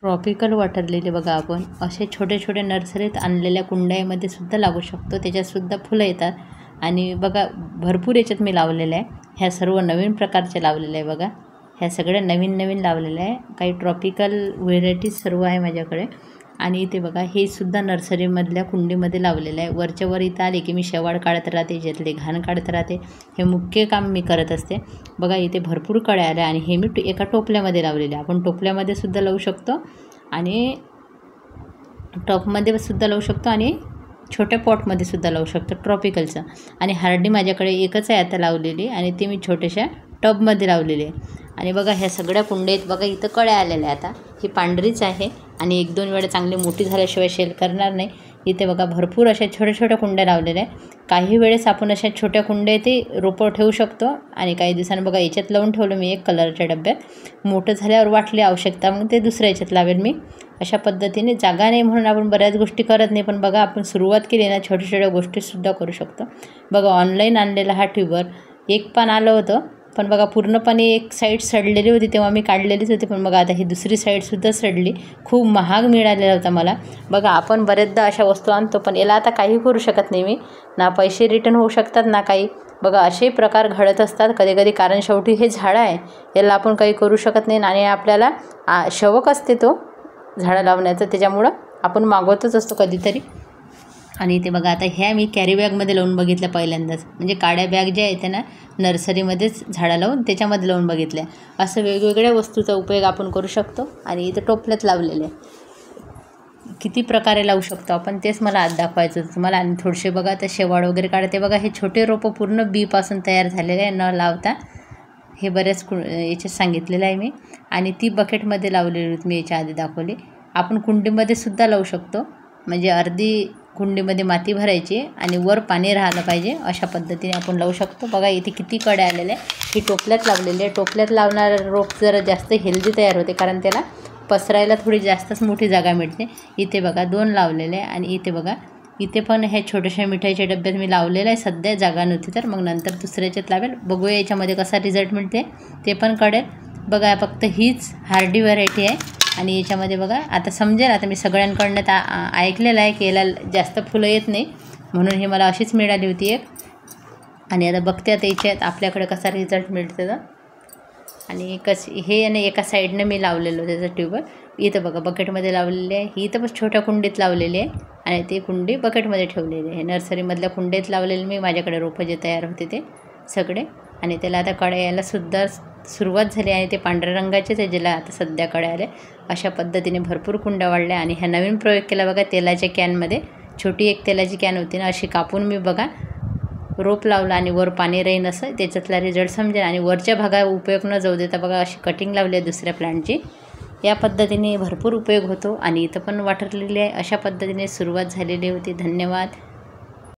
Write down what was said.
Tropical water lily बघा आपण असे छोटे छोटे नर्सरीत आणलेल्या कुंड्यामध्ये सुद्धा लावू शकतो, त्याच्यातसुद्धा फुलं येतात. आणि बघा भरपूर याच्यात मी लावलेलं आहे. ह्या सर्व नवीन प्रकारचे लावलेले आहे बघा, ह्या सगळ्या नवीन नवीन लावलेल्या आहे. काही ट्रॉपिकल व्हेरायटीज सर्व आहे माझ्याकडे. आणि इथे बघा हे सुद्धा नर्सरीमधल्या कुंडीमध्ये लावलेलं आहे. वरच्या वर इथं आले की मी शेवाळ काढत राहते, ज्यातले घाण काढत राहते. हे मुख्य काम मी करत असते. बघा इथे भरपूर कळ्या आल्या आणि हे मी एका टोपल्यामध्ये लावलेले. आपण टोपल्यामध्ये सुद्धा लावू शकतो आणि टॉपमध्ये सुद्धा लावू शकतो आणि छोट्या पॉटमध्ये सुद्धा लावू शकतो ट्रॉपिकलचं. आणि हार्डी माझ्याकडे एकच आहे आता लावलेली आणि ती मी छोट्याशा टबमध्ये लावलेली आहे. आणि बघा ह्या सगळ्या कुंड्यात बघा इथं कळ्या आलेल्या आता. ही पांढरीच आहे आणि 1-2 वेळा चांगली मोठी झाल्याशिवाय शेल करणार नाही. इथे बघा भरपूर अशा छोट्या छोट्या कुंड्या लावलेल्या आहे. काही वेळेस आपण अशा छोट्या कुंड्या ते रोपं ठेवू शकतो आणि काही दिवसांनी बघा याच्यात लावून ठेवलं मी एक कलरच्या डब्यात. मोठं झाल्यावर वाटली आवश्यकता मग ते दुसऱ्या याच्यात लावेल मी. अशा पद्धतीने जागा नाही म्हणून आपण बऱ्याच गोष्टी करत नाही, पण बघा आपण सुरुवात केली ना छोट्या छोट्या गोष्टीसुद्धा करू शकतो. बघा ऑनलाईन आणलेला हा ट्यूबर एक पान आलं होतं, पण बघा पूर्णपणे एक साईड सडलेली होती, तेव्हा मी काढलेलीच होती. पण बघा आता ही दुसरी साईडसुद्धा सडली. खूप महाग मिळालेला होता मला. बघा आपण बरेचदा अशा वस्तू आणतो, पण याला आता काही करू शकत नाही मी. ना पैसे रिटर्न होऊ शकतात ना काही. बघा असे प्रकार घडत असतात कधी कधी, कारण शेवटी हे झाडं आहे, याला आपण काही करू शकत नाही. आणि आपल्याला शौक असते तो झाडं लावण्याचं, त्याच्यामुळं आपण मागवतच असतो कधीतरी. आणि इथे बघा आता ह्या मी कॅरी बॅगमध्ये लावून बघितल्या पहिल्यांदाच. म्हणजे काड्या बॅग ज्या आहेत ना नर्सरीमध्येच झाडं लावून त्याच्यामध्ये लावून बघितल्या. असं वेगवेगळ्या वस्तूचा उपयोग आपण करू शकतो. आणि इथे टोपल्यात लावलेले किती प्रकारे लावू शकतो आपण, तेच मला आज दाखवायचं होतं तुम्हाला. आणि थोडेसे बघा आता शेवाळ वगैरे काढते. बघा हे छोटे रोपं पूर्ण बीपासून तयार झालेले आहे न लावता. हे बऱ्याच याच्यात सांगितलेलं आहे मी. आणि ती बकेटमध्ये लावलेली होती मी याच्या आधी दाखवली. आपण कुंडीमध्ये सुद्धा लावू शकतो. म्हणजे अर्धी कुंडीमध्ये माती भरायची आणि वर पाणी राहिलं पाहिजे, अशा पद्धतीने आपण लावू शकतो. बघा इथे किती कड्या आलेल्या आहे. ही टोपल्यात लावलेली आहे. टोपल्यात लावणारं रोप जरा जास्त हेल्दी तयार होते, कारण त्याला पसरायला थोडी जास्तच मोठी जागा मिळते. इथे बघा 2 लावलेले आहे. आणि इथे बघा इथे पण ह्या छोट्याशा मिठाईच्या डब्यात मी लावलेलं आहे. सध्या जागा नव्हती तर मग नंतर दुसऱ्याच्यात लावेल. बघूया याच्यामध्ये कसा रिझल्ट मिळते ते पण कळेल. बघा फक्त हीच हार्डी व्हरायटी आहे. आणि याच्यामध्ये बघा आता समजेल, आता मी सगळ्यांकडनं ऐकलेलं आहे की याला जास्त फुलं येत नाही, म्हणून हे मला अशीच मिळाली होती एक. आणि आता बघते आता याच्यात आपल्याकडे कसा रिझल्ट मिळते तर. आणि हे आणि एका साईडनं मी लावलेलं त्याचं ट्यूबर. इथं बघा बकेटमध्ये लावलेले आहे. ही इथं पण छोट्या कुंडीत लावलेली आहे आणि ती कुंडी बकेटमध्ये ठेवलेली आहे. नर्सरीमधल्या कुंडीत लावलेले मी, माझ्याकडे रोपं जे तयार होते ते सगळे. आणि त्याला आता कळ्या यायलासुद्धा सुरुवात झाली आहे. ते पांढऱ्या रंगाचेच आहे ज्याला आता सध्या कळ्या आल्या. अशा पद्धतीने भरपूर कुंड्या वाढल्या. आणि ह्या नवीन प्रयोग केला बघा तेलाच्या कॅनमध्ये. छोटी एक तेलाची कॅन होती ना, अशी कापून मी बघा रोप लावला आणि वर पाणी राहीन असं, त्याच्यातला रिझल्ट समजेल. आणि वरच्या भागावर उपयोग न जाऊ देता बघा अशी कटिंग लावली आहे दुसऱ्या प्लांटची. या पद्धतीने भरपूर उपयोग होतो. आणि इथं पण वॉटर लिली आहे. अशा पद्धतीने सुरुवात झालेली होती. धन्यवाद.